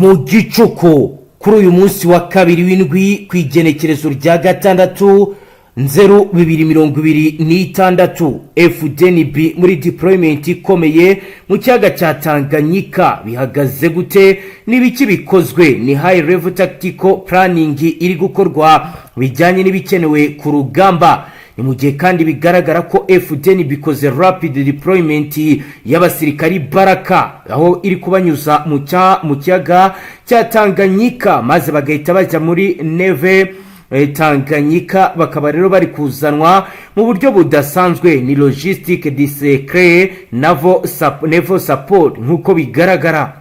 mu Gicuku kuri uyu munsi wa kabiri w'indwi kwigenekerezo rya gatandatu 0226 Fdnb muri deployment ikomeye mu cyaga cya Tanganyika bihagaze gute n'ibiki bikozwe ni high level tactical planning iri gukorwa bijyanye n'ibikenewe ku rugamba. Ni mu gihe kandi bigaragara ko Fdnb bikoze rapid deployment y'abasirikari Baraka aho iri kubanyuza mu cyaga cya Tanganyika maze bagahita bajya muri neve Tanganyika bakaba rero bari kuzanwa mu buryo budasanzwe ni logistique discret naval support nkuko bigaragara.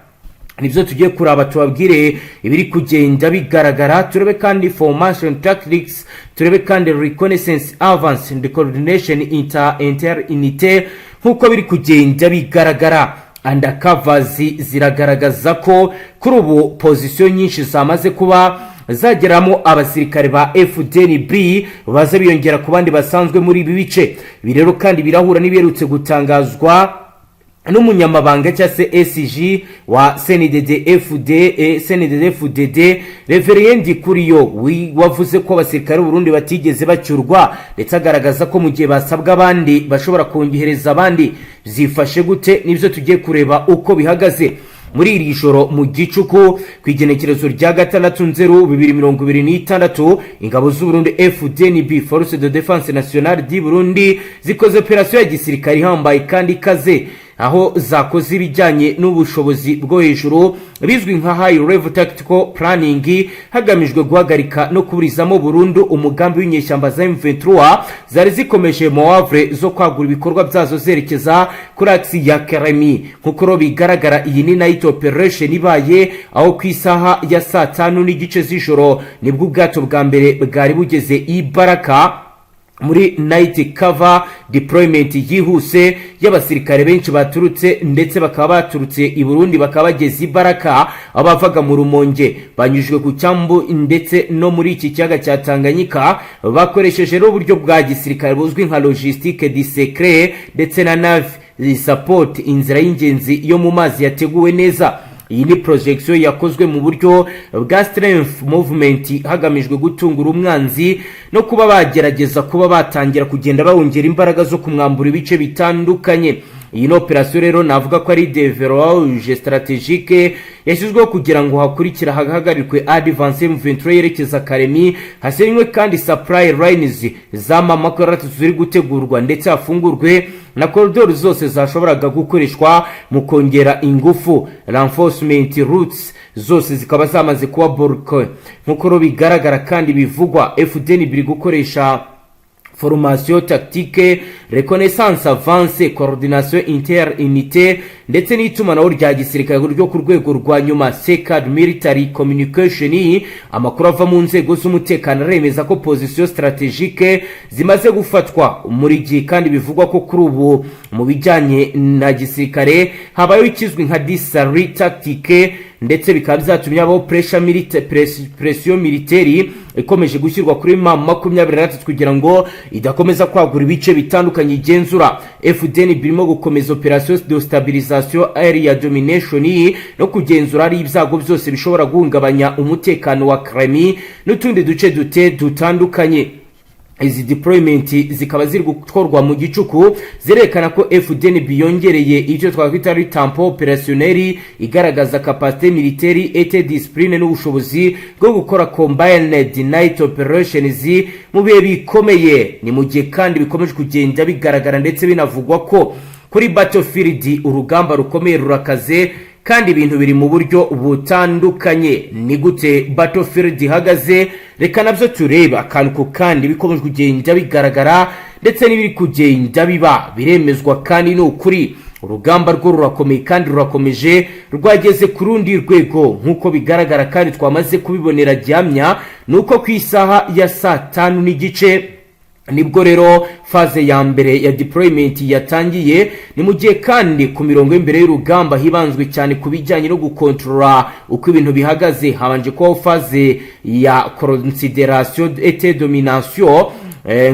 Nibyo tugiye kuraba tubabwire ibiri kugenda bigaragara, turebe kandi formation tactics, turebe kandi reconnaissance advance and coordination inter-unité nkuko biri kugenda bigaragara. Undercovers ziragaragaza ko kuri ubu position nyinshi zamaze kuba zageramo abasirikare ba Fdnb baza biyongera ku bandi basanzwe muri ibi bice. Ibi rero kandi birahura n'ibiherutse gutangazwa n'umunyamabanga cyase SG wa CNDD-FDD Reverend Kuriyo wavuze ko abasirikare Burundi batigeze bacyurwa ndetse agaragaza ko mu gihe basabwa abandi bashobora kongereza abandi zifashe gute. Nibyo tugiye kureba uko bihagaze muri iri joro mu Gicuku kwigenekerezo rya gatandatu 0226 ingabo z'u Burundi Fdnb Force de Défense Nationale du Burundi zikoze operation ya gisirikari ihambaye kandi ikaze aho zakoze ibijyanye n'ubushobozi bwo hejuru bizwi nka high level tactical planning hagamijwe guhagarika no kuburizamo burundu umugambi w'inyeshyamba za M23 zari zikomeje Moavre zo kwagura ibikorwa byazo zerekeza kuri aksi ya Karemi. Nkuko bigaragara iyi ni night operation ibaye aho ku isaha ya saa 5:30 z'ijoro nibwo ubwato bwa mbere bwari bugeze i Baraka muri night cover deployment yihuse y'abasirikare benshi baturutse ndetse bakaba baturutse i Burundi bakaba bageze i Baraka abavaga mu Rumonge banyujwe ku cyambu ndetse no muri iki cyaga cya Tanganyika bakoresheje uburyo bwa gisirikare buzwi nka logistique discret ndetse na navy support inzira y'ingenzi yo mu mazi yateguwe neza. Iyi ni projection yakozwe mu buryo bwa strength movement hagamijwe gutungura umwanzi no kuba bagerageza kuba batangira kugenda bawongera imbaraga zo kumwambura ibice bitandukanye. Iyi no operation rero navuga ko ari déverrouillage stratégique yashyizweho kugira ngo hakurikira hagahagarikwe advance M23 yerekeza Karemi, hasenywe kandi supply lines z'amamakara ziri gutegurwa ndetse hafungurwe na corridor zose zashoboraga gukoreshwa mu kongera ingufu. Reinforcement routes zose zikaba zamaze kuba bloqué nkuko bigaragara kandi bivugwa. Fdnb biri gukoresha formation tactique, reconnaissance avance, coordination inter-unité ndetse n'itumanaho rya gisirikare ryo ku rwego rwa nyuma secret military communication. Amakuru ava mu nzego z'umutekano remeza ko position strategique zimaze gufatwa muri gihe kandi bivugwa ko kuri ubu mu bijyanye na gisirikare habayo ikizwi nka disarray tactique ndetse bikaba byatumye abo pression militaire ikomeje gushyirwa kuri 23 kugira ngo idakomeza kwagura ibice bitandukanye igenzura. Fdnb birimo gukomeza operation de stabilisation area domination no kugenzura ari ibyago byose bishobora guhungabanya umutekano wa Karemi n'utundi duce dutandukanye. Izi deployment zikaba ziri gukorwa mu Gicuku zirekana ko Fdnb yongereye icyo twakwita ari tempo opérationnel igaragaza capacité militaire et discipline n'ubushobozi bwo gukora combined night operations mu bihe bikomeye. Ni mu gihe kandi bikomeje kugenda bigaragara ndetse binavugwa ko kuri battlefield urugamba rukomeye rurakaze kandi ibintu biri mu buryo butandukanye. Ni gute battlefield ihagaze? Reka nabyo tureba akantu kandi bikomeje kugenda bigaragara ndetse n'ibiri kugenda biba biremezwa kandi no kuri urugamba rwo rurakomeye kandi rurakomeje rwageze ku rundi rwego nkuko bigaragara kandi twamaze kubibonera gihamya nuko ku isaha ya saa 5:30 nibwo rero faze ya mbere ya deployment yatangiye. Ni mu gihe kandi ku mirongo y'imbere y'urugamba hibanzwe cyane kubijyanye no gukontrola uko ibintu bihagaze. Habanje ko faze ya considération et domination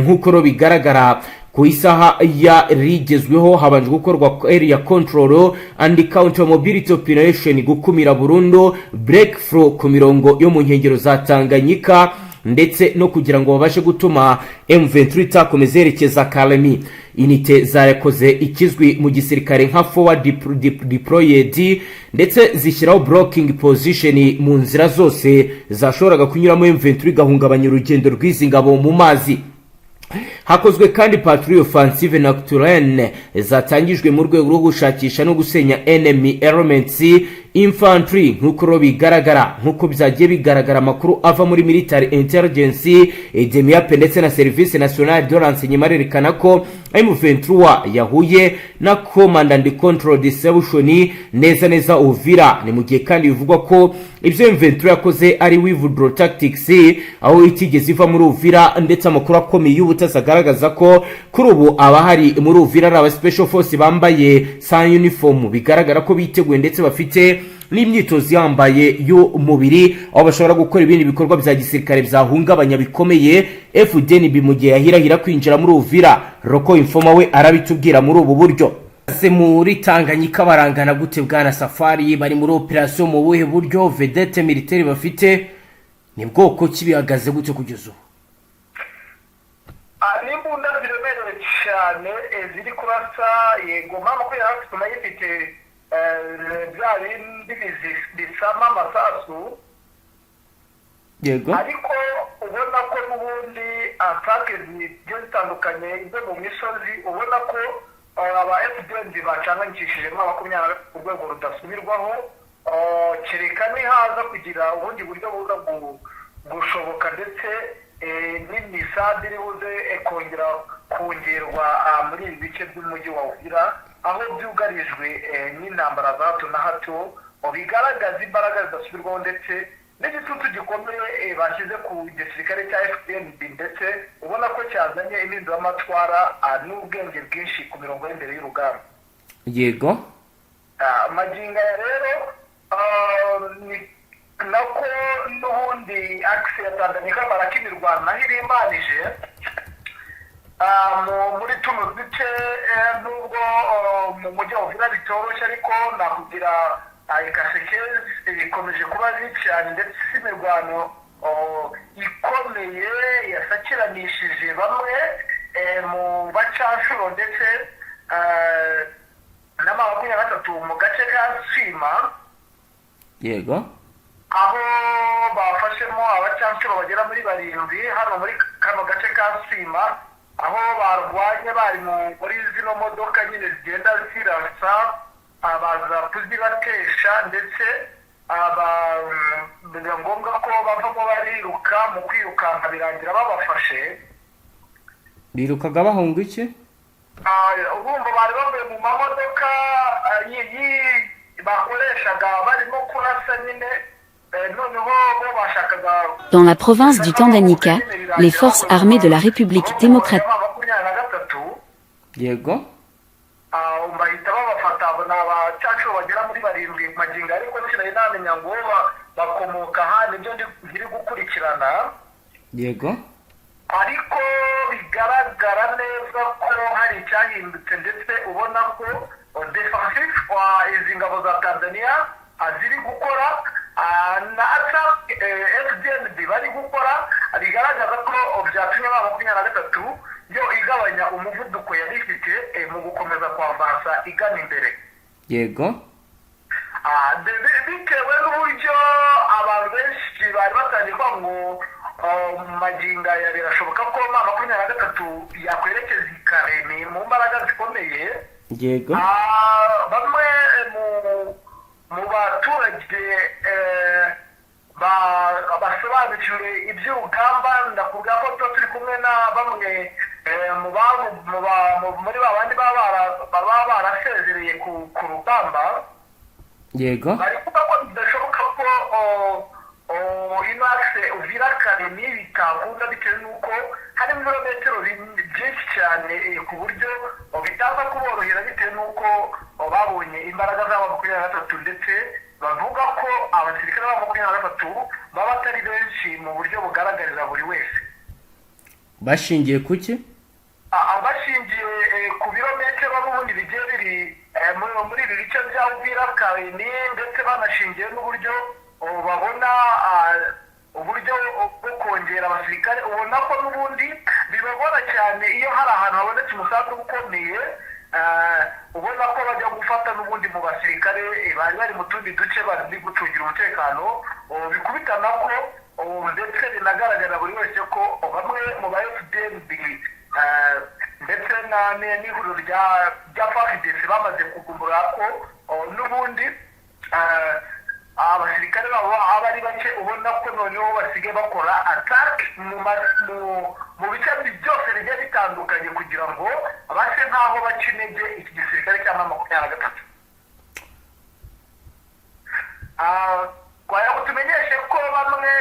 nkuko bigaragara ku isaha ya rigezweho habanje gukorwa area control and counter mobility operation gukumira burundu breakthrough ku mirongo yo mu nkengero za Tanganyika ndetse no kugira ngo babashe gutuma M23 itakomeza yerekeza Kalemi. Inite zakoze ikizwi mu gisirikare nka forward deployed ndetse zishyiraho blocking position mu nzira zose zashoboraga kunyuramo M23 gahungabanya urugendo rw'izi ngabo mu mazi. Hakozwe kandi patrouille offensive nocturne zatangijwe mu rwego rwo gushakisha no gusenya enemy elements infantry nkuko bigaragara nkuko byagiye bigaragara makuru ava muri military intelligence DMIAP ndetse na service nationale de renseignement yerekana ko M23 yahuye na command and control distribution neza Uvira. Ni mu gihe kandi bivugwa ko ibyo M23 yakoze ari withdraw tactics aho itigeze iva muri Uvira, ndetse amakuru akomeye y'ubutasi agaragaza ko kuri ubu abahari muri Uvira ari aba special force bambaye sans uniform bigaragara ko biteguye ndetse bafite n'imyitozo yambaye y'umubiri aho bashobora gukora ibindi bikorwa bya gisirikare byahungabanya bikomeye Fdnb mu gihe yahirahira kwinjira muri Uvira. Roko Informa we arabitubwira muri ubu buryo. Se muri Tanganyika barangana gute bwana Safari, bari muri operation mu buhe buryo, vedette militaire bafite ni bwoko kibihagaze gute kugeza ubu? Nimbunda ziremereye cyane ziri kurasa yego mama ko yarafite mayifite bya bindi bisama amasasu yego, ariko ubona ko n'ubundi atake zigiye zitandukanye izo mu misozi ubona ko aba FDNB bacanganyishije mu 20 ku rwego rudasubirwaho, kereka nihaza kugira ubundi buryo buza gushoboka ndetse n'imisade iribuze kongera kongerwa muri ibi bice by'umujyi wa Uvira aho byugarijwe n'intambara za hato na hato bigaragaza imbaraga zidasubirwaho ndetse n'igitutu gikomeye bashyize ku gisirikare cya FDNB ndetse ubona ko cyazanye impinduramatwara n'ubwenge bwinshi ku mirongo y'imbere y'urugamba. Yego, maginga rero nako n'ubundi axe ya Tanganyika barakinirwa naho irimbanije muri tuno duce nubwo mu mujyi wa Uvira bitoroshye, ariko nakugira ikasekezi ikomeje kuba cyane ndetse imirwano ikomeye yasakiranishije bamwe mu bacanshuro ndetse n'ama23 mu gace ka Sima. yego, aho bafashemo abacanshuro bagera muri 7 hano muri kano gace ka Sima, aho barwanye bari muri zino modoka nyine zigenda zirasa abaza kuzibatesha ndetse biba ngombwa ko bavamo bariruka, mu kwirukanka birangira babafashe. birukaga bahunga iki? Urumva bari bavuye mu mamodoka bakoreshaga barimo kurasa nyine. Dans la province du Tanganyika, les forces armées de la République démocratique yego, bahita babafata n'abacacu bagera muri 7 magingo, ariko sinari namenya ngo bakomoka hano ibyo ndiri gukurikirana. yego, ariko bigaragara neza ko hari icyahindutse ndetse ubona ko defensive izi ngabo za Tanzania aziri gukora na FDNB bari gukora, bigaragaza ko byatumye ba 23 yo igabanya umuvuduko yari ifite mu gukomeza kwambasa igana imbere. yego, bitewe n'uburyo abantu benshi bari batangirwa ngo maginga ya birashoboka ko ma 23 yakwerekeza ikaremi mu mbaraga zikomeye. yego, bamwe mu baturage basobanukiwe iby'urugamba ndakuvuga ko turi kumwe na bamwe muri babandi baba barasezereye ku rugamba. yego, bari kuvuga ko bidashoboka ko inaxe Uvira Kalemi bitakunda bitewe n'uko hari ibirometero byinshi cyane ku buryo bitaza kuborohera bitewe n'uko babonye imbaraga z'aba 23 ndetse bavuga ko abasirikare ba 23 baba atari benshi mu buryo bugaragarira buri wese. bashingiye kuki? bashingiye ku birometero n'ubundi bigiye biri muri ibi bice bya Uvira Kaini, ndetse banashingiye n'uburyo babona uburyo bwo kongera abasirikare. Ubona ko n'ubundi bibagora cyane iyo hari ahantu habonetse umusanzu ukomeye, ubona ko bajya gufata n'ubundi mu basirikare bari bari mu tundi duce bari gucungira umutekano, bikubitana ko ndetse binagaragara buri wese ko bamwe mu ba Fdnb ndetse n'ihuriro rya Fardc bamaze kugumbura ko n'ubundi abasirikare babo aba ari bake, ubona ko noneho basigaye bakora attack mu bice byose bigiye bitandukanye kugira ngo base nk'aho baca intege iki gisirikare cya M23. Kwaya kutumenyeshe ko bamwe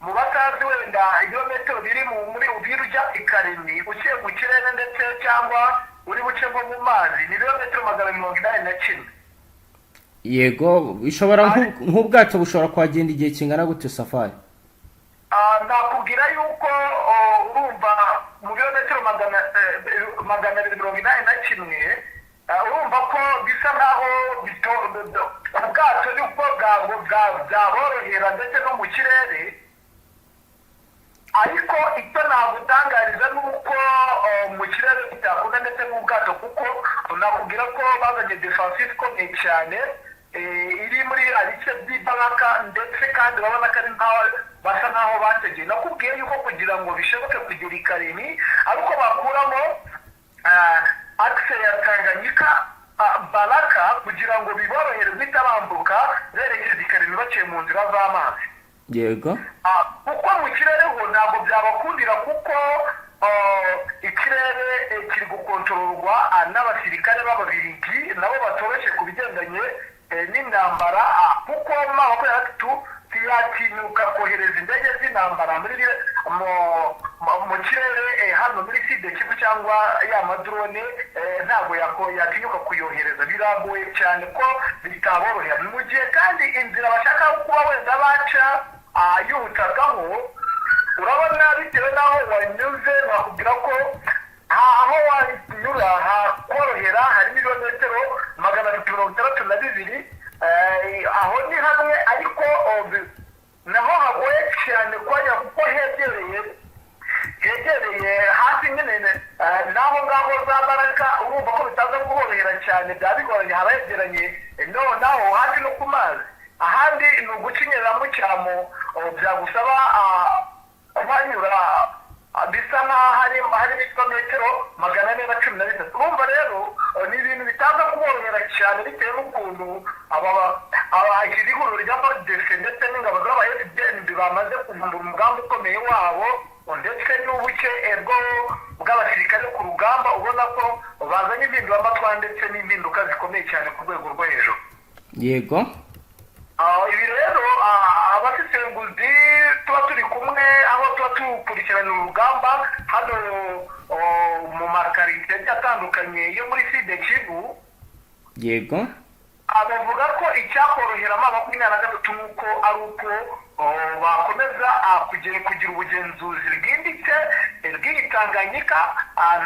mu batazi wenda ibirometero biri muri Uvira ujya Ikarimi uciye mu kirere ndetse cyangwa uri buce nko mu mazi ni ibirometero 181. Yego, bishobora nk'ubwato bushobora kuhagenda igihe kingana gute safari? Nakubwira yuko urumva mu birometero 281 urumva ko bisa nkaho ubwato nibwo bwaborohera ndetse no mu kirere, ariko icyo nagutangariza ni uko mu kirere bitakunda ndetse n'ubwato, kuko nakubwira ko bazanye defensive ikomeye cyane iri muri arice by'imbaraga, ndetse kandi urabona ko ari nkaho basa nkaho bategeye. Nakubwiye yuko kugira ngo bishoboke kugera Ikarimi ariko bakuramo akse ya Tanganyika Baraka kugira ngo biborohere guhita bambuka berekeza Ikarimi baciye mu nzira z'amazi. Yego, kuko mu kirere ho ntabwo byabakundira, kuko ikirere kiri gukontororwa n'abasirikare b'Ababiligi nabo batoroshye ku bigendanye n'intambara, kuko M23 ntiyatinyuka kohereza indege z'intambara mu kirere hano muri Fdnb cyangwa ya madrone, ntabwo yatinyuka kuyohereza. Biragoye cyane ko bitaborohera, mu gihe kandi inzira bashaka kuba wenda baca y'ubutakaho, urabona bitewe n'aho wanyuze nakubwira ko aho wanyura hakorohera hari ibirometero 262, aho ni hamwe, ariko naho hagoye cyane kwajya kuko hegereye hasi nyine naho ngaho za Baraka, urumva ko bitaza kuborohera cyane, byaba bigoranye haba hegeranye naho hasi no ku mazi. Ahandi ni ugucinyerera mu cyamo byagusaba kuhanyura bisa nk'aho hari ibirometero 413. Urumva rero ni ibintu bitaza kuborohera cyane bitewe n'ukuntu iri huriro rya Fardc ndetse n'ingabo z'aba Fdnb bamaze kuvumbura umugambi ukomeye wabo, ndetse n'ubuke bw'abasirikare ku rugamba. Ubona ko bazanye impinduramatwara ndetse n'impinduka zikomeye cyane ku rwego rwo hejuru. yego, ibi rero abasesenguzi tuba turi kumwe aho tuba tukurikirana urugamba hano mu makarite atandukanye yo muri Fdnb. yego, bavuga ko icyakorohera M23 nuko ari uko bakomeza kugira ubugenzuzi bwimbitse bw'iyi Tanganyika,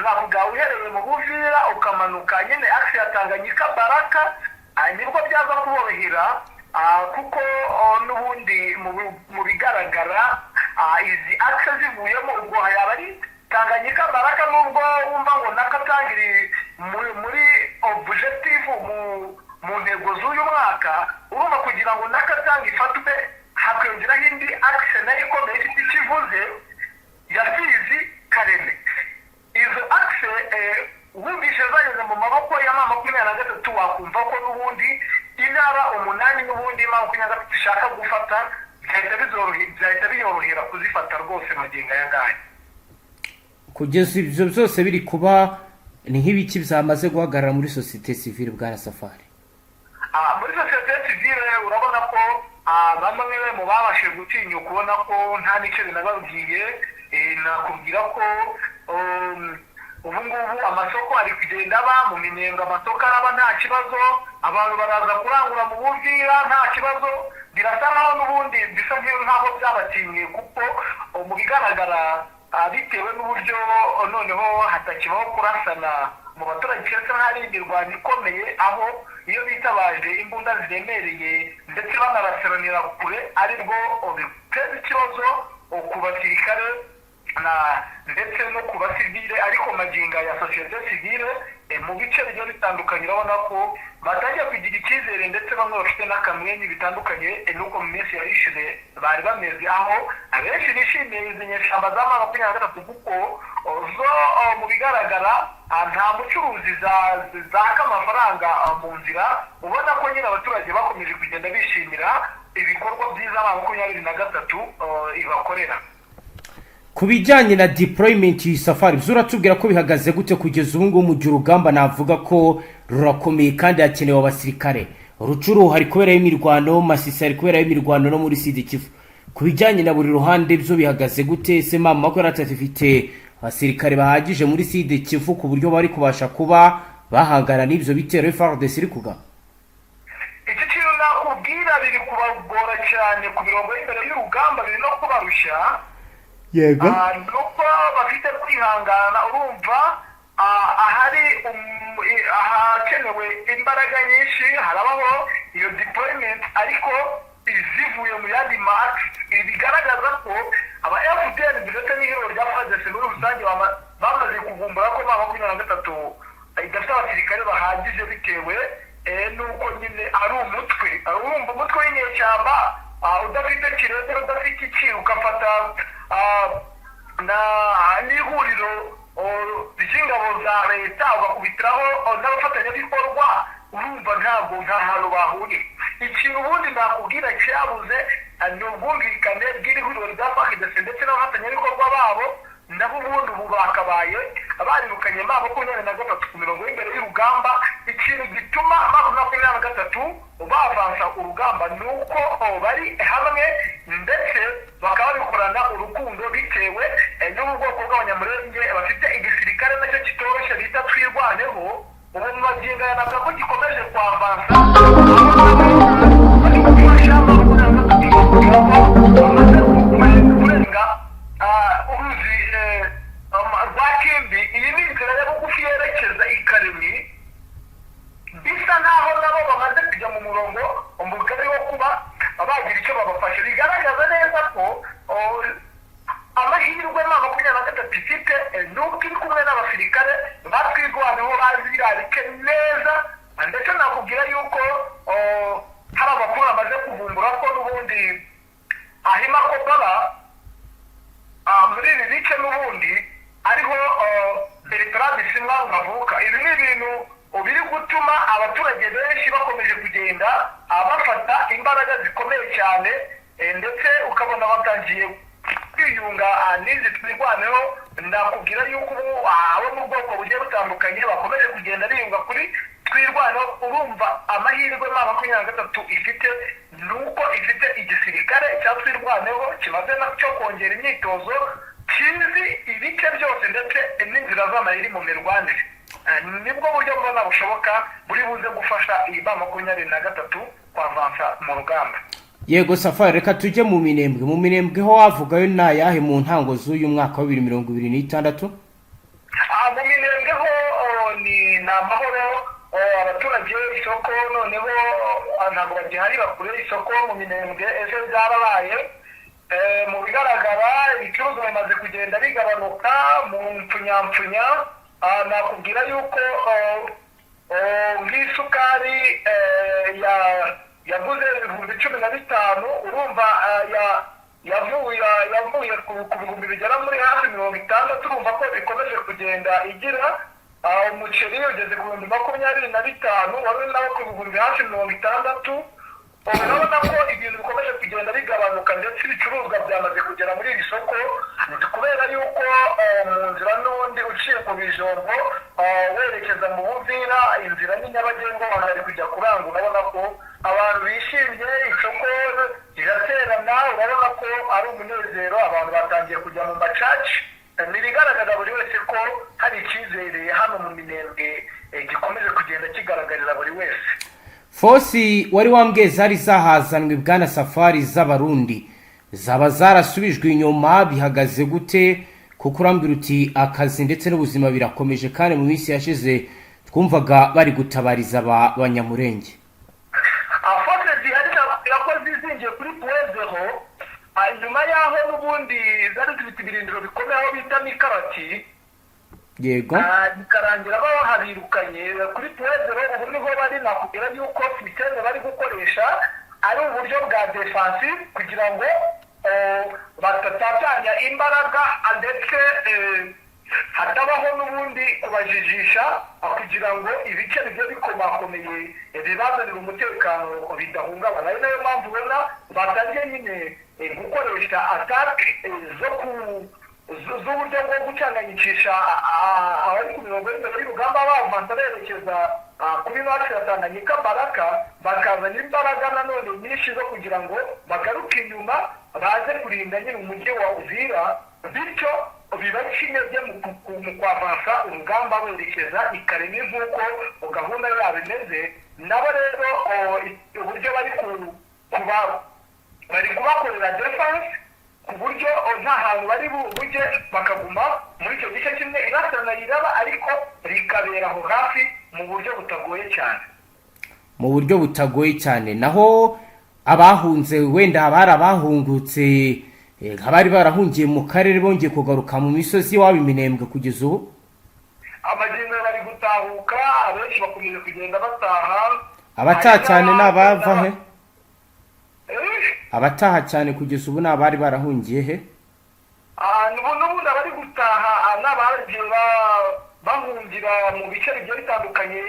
navuga uhereye mu Uvira ukamanuka nyine akse ya Tanganyika Baraka, nibwo byaza kuborohera, kuko n'ubundi mu bigaragara izi akse zivuyemo ubwo yaba ari Tanganyika Baraka, nubwo wumva ngo nakatangiri muri objective mu ntego z'uyu mwaka, urumva kugira ngo nakatanga ifatwe hakwiyongeraho indi akse nayo ikomeye ifite ikivuze ya Fizi Kareme. Izo akse wumvishe zageze mu maboko ya M23 wakumva ko n'ubundi intara 8 n'ubundi M23 ishaka gufata byahita biyorohera kuzifata rwose magingo aya ngaya. kugeza ibyo byose biri kuba ni nk'ibiki byamaze guhagarara muri societe civile bwana Safari? Muri societe civile urabona ko bamwe mu babashije gutinyuka, ubona ko nta n'icyo binababwiye. Nakubwira ko ubu ngubu amasoko ari kugenda aba mu minenga, amasoko araba nta kibazo, abantu baraza kurangura mu Uvira nta kibazo. Birasa naho n'ubundi bisa nk'aho byabatinye, kuko mu bigaragara bitewe n'uburyo noneho hatakibaho kurasana mu baturage ndetse hari imirwano ikomeye aho iyo bitabaje imbunda ziremereye ndetse banaraseranira kure aribwo biteza ikibazo ku basirikare ndetse no ku basivile ariko maginga ya sosiyete sivile mu bice bigiye bitandukanye urabona ko batangiye kugira icyizere ndetse bamwe bafite n'akamwenyu bitandukanye nuko mu minsi yahishije bari bameze aho abenshi bishimiye izi nyeshyamba za M23 kuko zo mu bigaragara nta mucuruzi zaka amafaranga mu nzira ubona ko nyine abaturage bakomeje kugenda bishimira ibikorwa byiza M23 ibakorera. Ku bijyanye na deployment y'isafari uratubwira ko bihagaze gute kugeza ubu ngubu mu gihe urugamba navuga ko rurakomeye kandi hakenewe abasirikare rucuru hari kuberaho imirwano Masisi hari kuberaho imirwano no muri Sud Kivu ku bijyanye na buri ruhande byo bihagaze gute se mama ko ratafite abasirikare bahagije muri Sud Kivu ku buryo bari kubasha kuba bahangana n'ibyo bitero Fardc iri kuga iki kintu nakubwira biri kubagora cyane ku mirongo y'imbere y'urugamba biri no kubarusha yego nuko bafite kwihangana urumva ahari ahakenewe imbaraga nyinshi harabaho iyo deployment ariko izivuye mu yandi mark bigaragaza ko aba FDN ndetse n'ihuriro rya Fardc muri rusange bamaze kuvumbura ko M23 idafite abasirikare bahagije bitewe nuko nyine ari umutwe urumva umutwe w'inyeshyamba udafite kirere udafite iki ugafata n'ihuriro ry'ingabo za leta ugakubitiraho n'abafatanyabikorwa urumva nta hantu bahuriye ikintu ubundi nakubwira cyabuze ni ubwumvikane bw'ihuriro rya Fardc ndetse n'abafatanyabikorwa babo nabo ubundi ubu bakabaye barirukanye M23 ku mirongo y'imbere y'urugamba ikintu gituma M23 bavansa urugamba nuko bari hamwe ndetse bakaba bikorana urukundo bitewe n'ubwoko bw'abanyamurenge bafite igisirikare nacyo kitoroshye bita twirwaneho ubu mu magingo ya nabwo ko gikomeje kwavansa bari gufasha kurenga uruzi rwa Kimbi iyi ni inzira ya bugufi yerekeza i Karemi bisa nkaho nabo bamaze kujya mu murongo umugari wo kuba bagira icyo babafasha bigaragaza neza ko amahirwe M23 ifite nubwo iri kumwe n'abasirikare batwirwaneho bazi birarike neza ndetse nakubwira yuko hari amakuru amaze kuvumbura ko n'ubundi ahima ko baba muri ibi bice n'ubundi ariho Bertrand Bisimwa bavuka ibi ni ibintu biri gutuma abaturage benshi bakomeje kugenda bafata imbaraga zikomeye cyane ndetse ukabona batangiye kwiyunga n'izi twirwaneho ndakubwira yuko abo mu bwoko bugiye butandukanye bakomeje kugenda biyunga kuri twirwaneho urumva amahirwe M23 ifite nuko ifite igisirikare cya twirwaneho kimaze nacyo kongera imyitozo kizi ibice byose ndetse n'inzira z'amayeri mu mirwanire nibwo buryo mbona bushoboka buri buze gufasha iyi M23 kwavansa mu rugamba. Yego Safari reka tujye mu minembwe ho wavugayo nayahe mu ntango z'uyu mwaka wa 2026 mu minembwe ho ni amahoro abaturage isoko noneho ntabwo bagihari bakure isoko mu minembwe ejo byarabaye mu bigaragara ibicuruzwa bimaze kugenda bigabanuka mu mpfunyapfunya nakubwira yuko nk'isukari yaguze 15,000 urumva yavuye ku bihumbi bigera muri hafi 60 urumva ko bikomeje kugenda igira umuceri ugeze ku 25,000 wari nawo ku bihumbi hafi 60 urabona ko ibintu bikomeje kugenda bigabanuka ndetse ibicuruzwa byamaze kugera muri iri soko kubera yuko mu nzira n'ubundi uciye ku bijombo werekeza mu Uvira inzira ni nyabagendwa bari kujya kurangura urabona ko abantu bishimye isoko riraterana urabona ko ari umunezero abantu batangiye kujya mu macaci nibigaragaza buri wese ko hari icyizere hano mu minembwe gikomeje kugenda kigaragarira buri wese. Fosi wari wambwiye zari zahazanwe bwana Safari z'abarundi zaba zarasubijwe inyuma bihagaze gute ku kuko urambwira uti akazi ndetse n'ubuzima birakomeje kandi mu minsi yashize twumvaga bari gutabariza abanyamurenge. afate zihari yakoze izingiye kuri puwezeho nyuma yaho n'ubundi zari zifite ibirindiro bikomeye aho bita mikarati. Yego bikarangira bahabirukanye kuri puwezeho. ubu niho bari nakubwira yuko sisiteme bari gukoresha ari uburyo bwa defensive kugira ngo batatatanya imbaraga ndetse hatabaho n'ubundi kubajijisha kugira ngo ibice bigiye bikomakomeye bibazanira umutekano bidahungabana. ari nayo mpamvu ubona batangiye nyine gukoresha atake z'uburyo bwo gucanganyikisha abari ku mirongo y'imbere y'urugamba bavanze berekeza kuri wacu ya Tanganyika Baraka, bakazana imbaraga nanone nyinshi zo kugira ngo bagaruke inyuma baze kurinda nyine umujyi wa Uvira, bityo bibaca intege mu kwavansa urugamba berekeza ikaremi nk'uko gahunda yabo imeze. nabo rero uburyo bari kubakorera defense ku buryo nta hantu bari bujye bakaguma muri icyo gice kimwe irasana yiraba ariko rikabera aho hafi mu buryo butagoye cyane. Naho abahunze wenda bari abahungutse abari barahungiye mu karere bongeye kugaruka mu misozi wabo Minembwe kugeza ubu amagendo bari gutahuka, abenshi bakomeje kugenda bataha. Abataha cyane n'abava he? Abataha cyane kugeza ubu n'abari barahungiye he? N'ubundi abari gutaha n'abagiye bahungira mu bice bigiye bitandukanye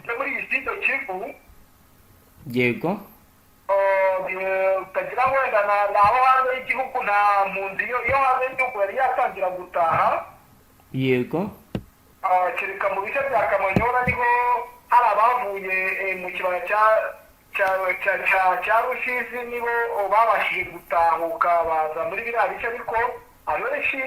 byo muri iyi site Kivu. Yego utagira wenda n'abo hanze y'igihugu nta mpunzi iyo hanze y'igihugu yari yatangira gutaha. Yego kereka mu bice bya Kamanyora niho hari abavuye mu kibaya cya Rushizi nibo babashije gutahuka baza muri biriya bice, ariko abenshi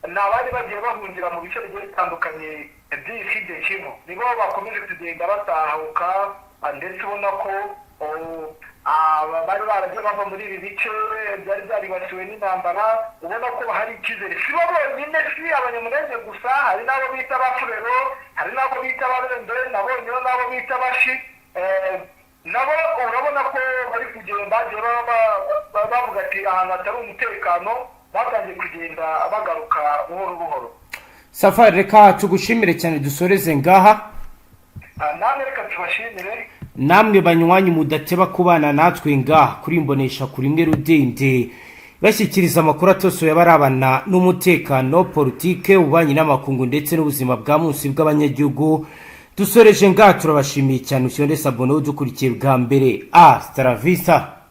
ni abari bagiye bahungira mu bice bigiye bitandukanye by'iyi site Kivu nibo bakomeje kugenda batahuka, ndetse ubona ko bari baragiye bava muri ibi bice byari byaribasiwe n'intambara. ubona ko hari icyizere, si bo bonyine, si abanyamurenge gusa, hari n'abo bita Bafurero, hari n'abo bita Barende, nabonyeho n'abo bita Bashi. nabo urabona ko bari kugenda bagiye bavuga ati ahantu hatari umutekano batangiye kugenda bagaruka buhoro buhoro. Safari, reka tugushimire cyane dusoreze ngaha. namwe reka tubashimire namwe banywanyi mudateba kubana natwe ngaha kuri imbonesha kuri imwe rudende bashyikiriza amakuru atosoye abarabana n'umutekano, politike, ububanyi n'amakungu ndetse n'ubuzima bwa munsi bw'abanyagihugu. Dusoreje ngaha turabashimiye cyane. Usyonde sabone udukurikiye bwa mbere. Hasta la vista.